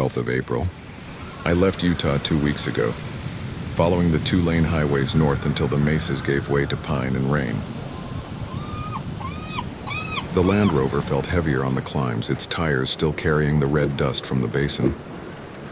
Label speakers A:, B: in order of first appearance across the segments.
A: 12th of April. I left Utah 2 weeks ago, following the 2-lane highways north until the mesas gave way to pine and rain. The Land Rover felt heavier on the climbs, its tires still carrying the red dust from the basin.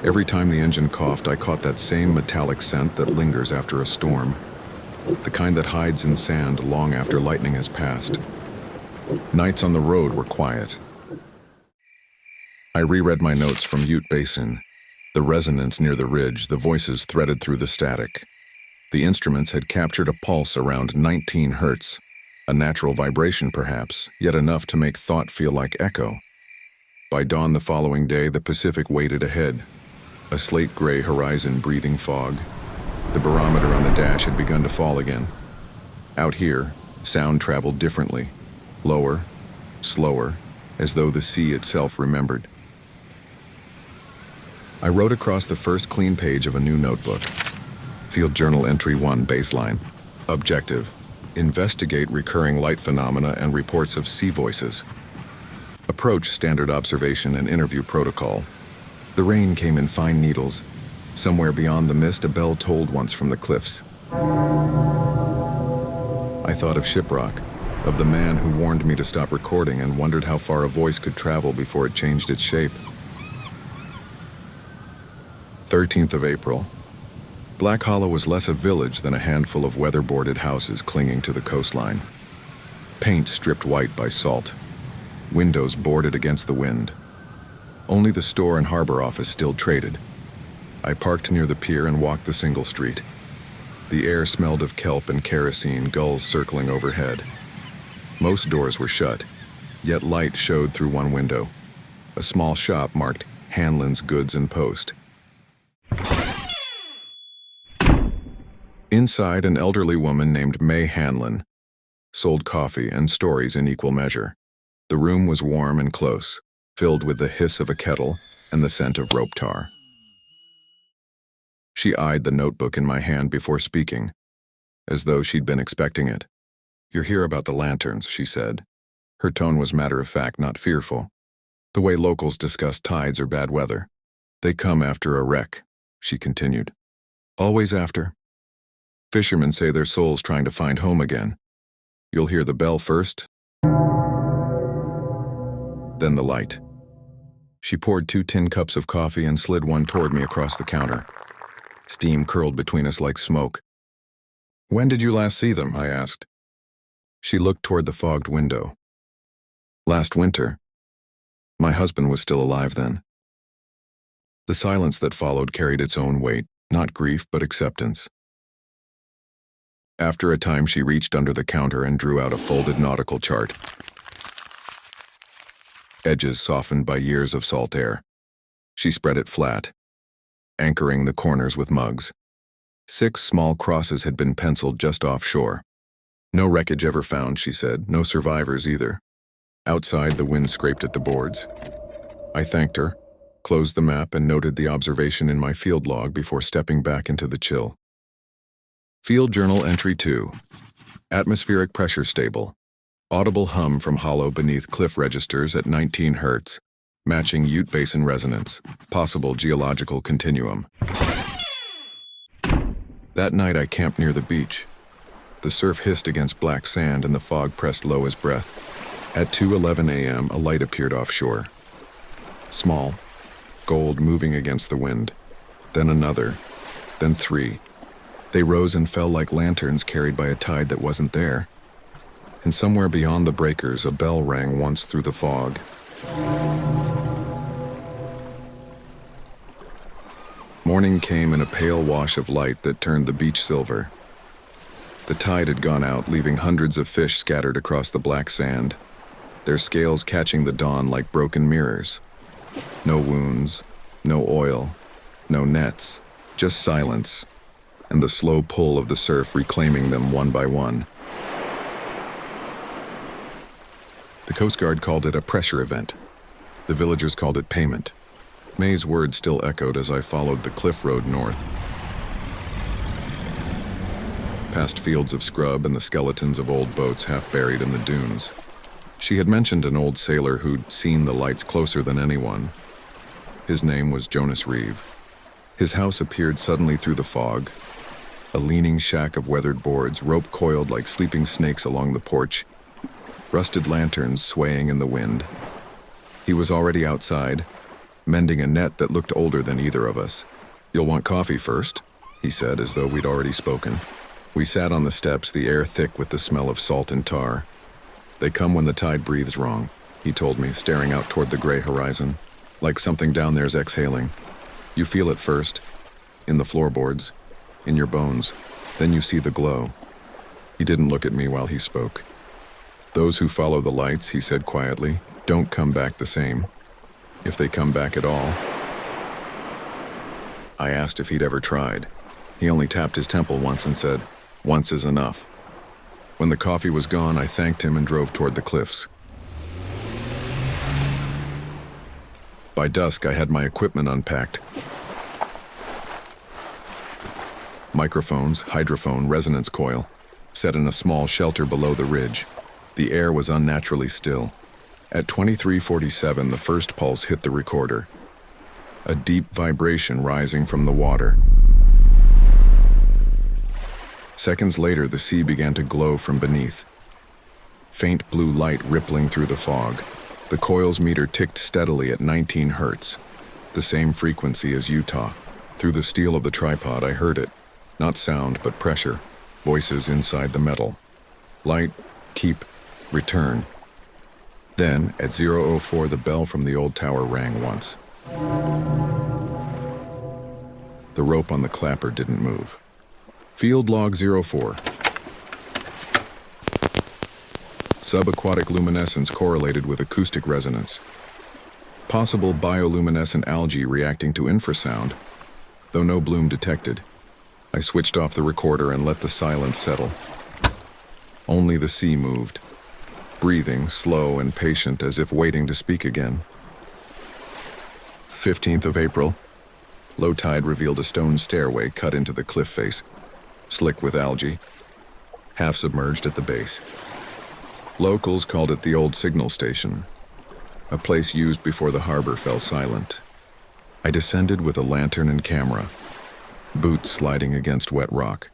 A: Every time the engine coughed, I caught that same metallic scent that lingers after a storm, the kind that hides in sand long after lightning has passed. Nights on the road were quiet. I reread my notes from Ute Basin, the resonance near the ridge, the voices threaded through the static. The instruments had captured a pulse around 19 hertz, a natural vibration perhaps, yet enough to make thought feel like echo. By dawn the following day, the Pacific waited ahead, a slate-gray horizon breathing fog. The barometer on the dash had begun to fall again. Out here, sound traveled differently, lower, slower, as though the sea itself remembered. I wrote across the first clean page of a new notebook. Field Journal Entry 1 Baseline. Objective: investigate recurring light phenomena and reports of sea voices. Approach: standard observation and interview protocol. The rain came in fine needles. Somewhere beyond the mist, a bell tolled once from the cliffs. I thought of Shiprock, of the man who warned me to stop recording, and wondered how far a voice could travel before it changed its shape. 13th of April. Black Hollow was less a village than a handful of weatherboarded houses clinging to the coastline. Paint stripped white by salt. Windows boarded against the wind. Only the store and harbor office still traded. I parked near the pier and walked the single street. The air smelled of kelp and kerosene, gulls circling overhead. Most doors were shut, yet light showed through one window. A small shop marked Hanlon's Goods and Post. Inside, an elderly woman named May Hanlon sold coffee and stories in equal measure. The room was warm and close, filled with the hiss of a kettle and the scent of rope tar. She eyed the notebook in my hand before speaking, as though she'd been expecting it. "You're here about the lanterns," she said. Her tone was matter-of-fact, not fearful. The way locals discuss tides or bad weather. "They come after a wreck," she continued. "Always after. Fishermen say their soul's trying to find home again. You'll hear the bell first, then the light." She poured 2 tin cups of coffee and slid one toward me across the counter. Steam curled between us like smoke. "When did you last see them?" I asked. She looked toward the fogged window. "Last winter. My husband was still alive then." The silence that followed carried its own weight, not grief but acceptance. After a time, she reached under the counter and drew out a folded nautical chart. Edges softened by years of salt air. She spread it flat, anchoring the corners with mugs. 6 small crosses had been penciled just offshore. "No wreckage ever found," she said. "No survivors either." Outside, the wind scraped at the boards. I thanked her, closed the map, and noted the observation in my field log before stepping back into the chill. Field Journal Entry 2. Atmospheric pressure stable. Audible hum from hollow beneath cliff registers at 19 hertz, matching Ute Basin resonance. Possible geological continuum. That night I camped near the beach. The surf hissed against black sand and the fog pressed low as breath. At 2:11 a.m. a light appeared offshore. Small, gold moving against the wind. Then another, then 3. They rose and fell like lanterns carried by a tide that wasn't there. And somewhere beyond the breakers, a bell rang once through the fog. Morning came in a pale wash of light that turned the beach silver. The tide had gone out, leaving hundreds of fish scattered across the black sand, their scales catching the dawn like broken mirrors. No wounds, no oil, no nets, just silence, and the slow pull of the surf reclaiming them one by one. The Coast Guard called it a pressure event. The villagers called it payment. May's words still echoed as I followed the cliff road north. Past fields of scrub and the skeletons of old boats half buried in the dunes. She had mentioned an old sailor who'd seen the lights closer than anyone. His name was Jonas Reeve. His house appeared suddenly through the fog, a leaning shack of weathered boards, rope coiled like sleeping snakes along the porch, rusted lanterns swaying in the wind. He was already outside, mending a net that looked older than either of us. "You'll want coffee first," he said, as though we'd already spoken. We sat on the steps, the air thick with the smell of salt and tar. "They come when the tide breathes wrong," he told me, staring out toward the gray horizon, like something down there's exhaling. "You feel it first, in the floorboards, in your bones, then you see the glow." He didn't look at me while he spoke. "Those who follow the lights," he said quietly, "don't come back the same. If they come back at all." I asked if he'd ever tried. He only tapped his temple once and said, "Once is enough." When the coffee was gone, I thanked him and drove toward the cliffs. By dusk, I had my equipment unpacked. Microphones, hydrophone, resonance coil, set in a small shelter below the ridge. The air was unnaturally still. At 23:47, the first pulse hit the recorder. A deep vibration rising from the water. Seconds later, the sea began to glow from beneath. Faint blue light rippling through the fog. The coil's meter ticked steadily at 19 hertz, the same frequency as Utah. Through the steel of the tripod, I heard it. Not sound, but pressure. Voices inside the metal. Light, keep, return. Then, at 0:04, the bell from the old tower rang once. The rope on the clapper didn't move. Field log 04. Subaquatic luminescence correlated with acoustic resonance. Possible bioluminescent algae reacting to infrasound, though no bloom detected. I switched off the recorder and let the silence settle. Only the sea moved, breathing, slow and patient, as if waiting to speak again. 15th of April. Low tide revealed a stone stairway cut into the cliff face, slick with algae, half submerged at the base. Locals called it the old signal station, a place used before the harbor fell silent. I descended with a lantern and camera, boots sliding against wet rock.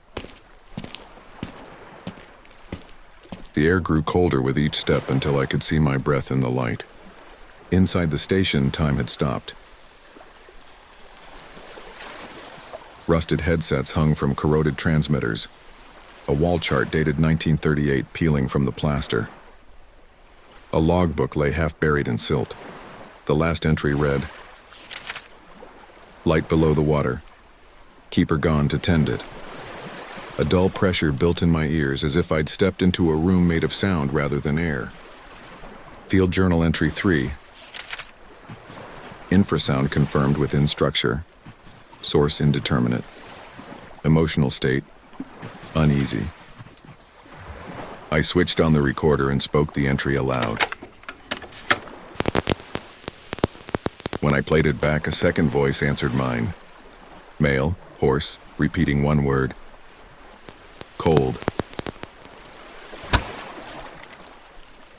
A: The air grew colder with each step until I could see my breath in the light. Inside the station, time had stopped. Rusted headsets hung from corroded transmitters. A wall chart dated 1938 peeling from the plaster. A logbook lay half buried in silt. The last entry read, "Light below the water. Keep her gone to tend it." A dull pressure built in my ears, as if I'd stepped into a room made of sound rather than air. Field Journal Entry 3. Infrasound confirmed within structure. Source indeterminate. Emotional state, uneasy. I switched on the recorder and spoke the entry aloud. When I played it back, a second voice answered mine. Male, hoarse, repeating one word. Cold.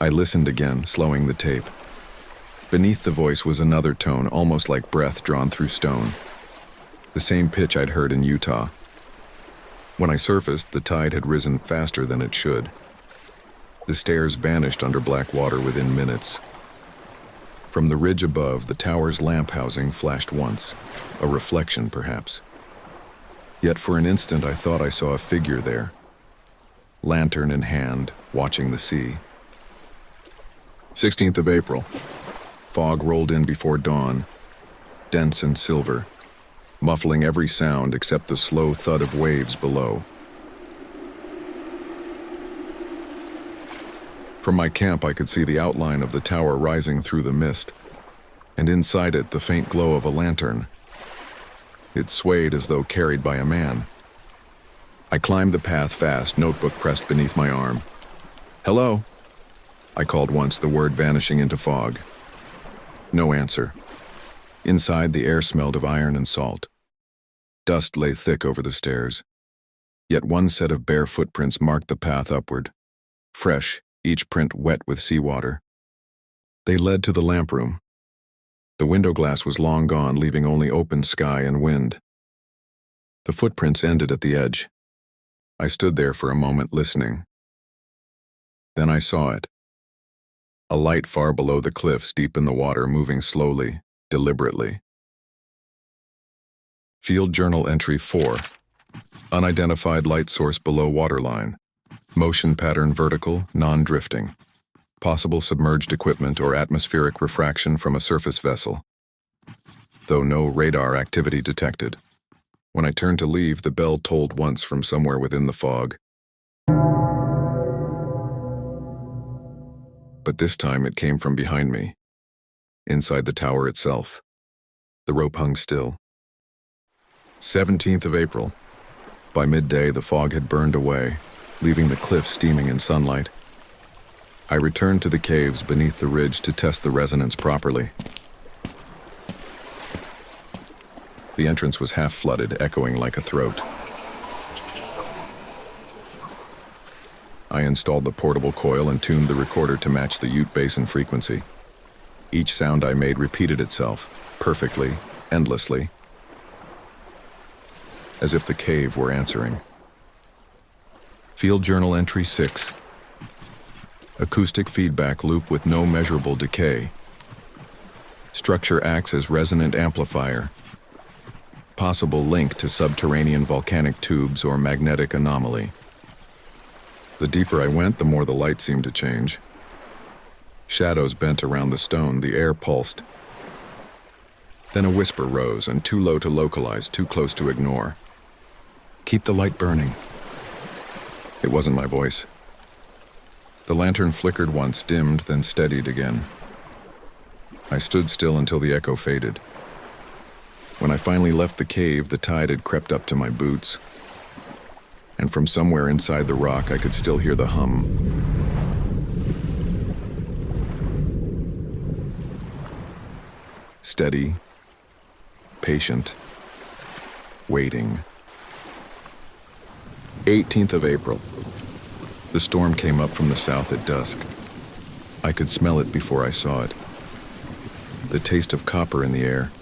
A: I listened again, slowing the tape. Beneath the voice was another tone, almost like breath drawn through stone. The same pitch I'd heard in Utah. When I surfaced, the tide had risen faster than it should. The stairs vanished under black water within minutes. From the ridge above, the tower's lamp housing flashed once, a reflection perhaps. Yet for an instant I thought I saw a figure there, lantern in hand, watching the sea. 16th of April. Fog rolled in before dawn, dense and silver, muffling every sound except the slow thud of waves below. From my camp, I could see the outline of the tower rising through the mist, and inside it the faint glow of a lantern. It swayed as though carried by a man. I climbed the path fast, notebook pressed beneath my arm. "Hello?" I called once, the word vanishing into fog. No answer. Inside, the air smelled of iron and salt. Dust lay thick over the stairs. Yet one set of bare footprints marked the path upward. Fresh, each print wet with seawater. They led to the lamp room. The window glass was long gone, leaving only open sky and wind. The footprints ended at the edge. I stood there for a moment listening. Then I saw it. A light far below the cliffs, deep in the water, moving slowly, deliberately. Field Journal Entry 4. Unidentified light source below waterline. Motion pattern vertical, non-drifting. Possible submerged equipment or atmospheric refraction from a surface vessel. Though no radar activity detected. When I turned to leave, the bell tolled once from somewhere within the fog. But this time it came from behind me, inside the tower itself. The rope hung still. 17th of April. By midday, the fog had burned away, leaving the cliff steaming in sunlight. I returned to the caves beneath the ridge to test the resonance properly. The entrance was half flooded, echoing like a throat. I installed the portable coil and tuned the recorder to match the Ute Basin frequency. Each sound I made repeated itself, perfectly, endlessly, as if the cave were answering. Field Journal Entry 6. Acoustic feedback loop with no measurable decay. Structure acts as resonant amplifier. Possible link to subterranean volcanic tubes or magnetic anomaly. The deeper I went, the more the light seemed to change. Shadows bent around the stone, the air pulsed. Then a whisper rose, and too low to localize, too close to ignore. "Keep the light burning." It wasn't my voice. The lantern flickered once, dimmed, then steadied again. I stood still until the echo faded. When I finally left the cave, the tide had crept up to my boots. And from somewhere inside the rock, I could still hear the hum. Steady, patient, waiting. 18th of April. The storm came up from the south at dusk. I could smell it before I saw it. The taste of copper in the air.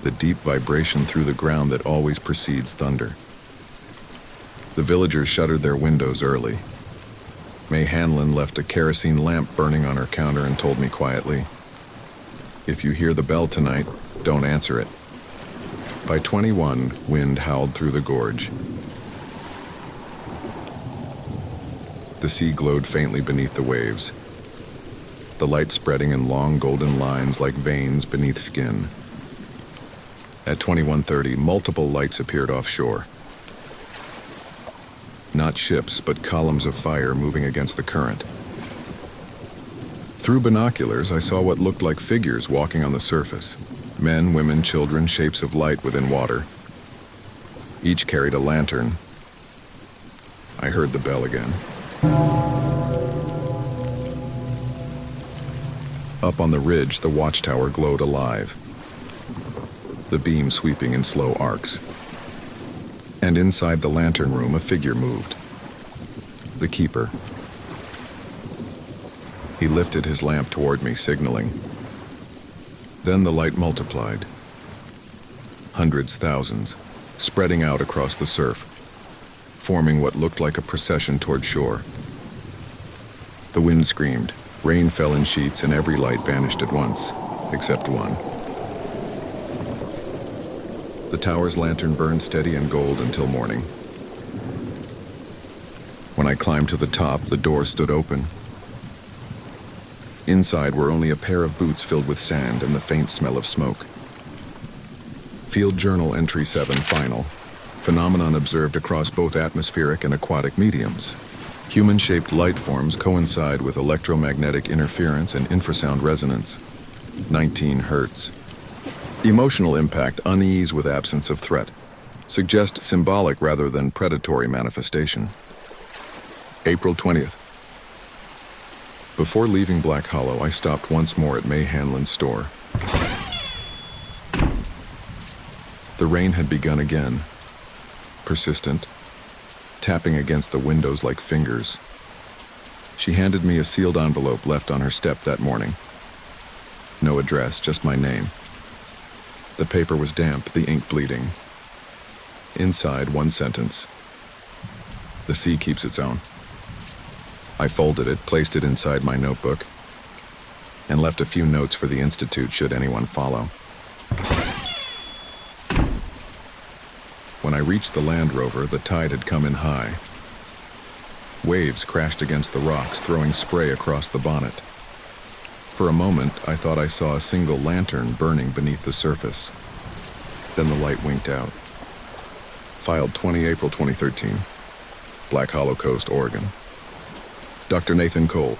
A: The deep vibration through the ground that always precedes thunder. The villagers shuttered their windows early. May Hanlon left a kerosene lamp burning on her counter and told me quietly, "If you hear the bell tonight, don't answer it." By 21, wind howled through the gorge. The sea glowed faintly beneath the waves, the light spreading in long golden lines like veins beneath skin. At 21:30, multiple lights appeared offshore. Not ships, but columns of fire moving against the current. Through binoculars, I saw what looked like figures walking on the surface. Men, women, children, shapes of light within water. Each carried a lantern. I heard the bell again. Up on the ridge, the watchtower glowed alive, the beam sweeping in slow arcs. And inside the lantern room, a figure moved. The keeper. He lifted his lamp toward me, signaling. Then the light multiplied. Hundreds, thousands, spreading out across the surf, forming what looked like a procession toward shore. The wind screamed, rain fell in sheets, and every light vanished at once, except one. The tower's lantern burned steady and gold until morning. When I climbed to the top, the door stood open. Inside were only a pair of boots filled with sand and the faint smell of smoke. Field Journal Entry 7 Final. Phenomenon observed across both atmospheric and aquatic mediums. Human-shaped light forms coincide with electromagnetic interference and infrasound resonance. 19 Hertz. Emotional impact, unease with absence of threat. Suggest symbolic rather than predatory manifestation. April 20th. Before leaving Black Hollow, I stopped once more at May Hanlon's store. The rain had begun again, persistent, tapping against the windows like fingers. She handed me a sealed envelope left on her step that morning. No address, just my name. The paper was damp, the ink bleeding. Inside, one sentence. The sea keeps its own. I folded it, placed it inside my notebook, and left a few notes for the Institute should anyone follow. When I reached the Land Rover, the tide had come in high. Waves crashed against the rocks, throwing spray across the bonnet. For a moment, I thought I saw a single lantern burning beneath the surface. Then the light winked out. Filed 20 April 2013. Black Hollow Coast, Oregon. Dr. Nathan Cole.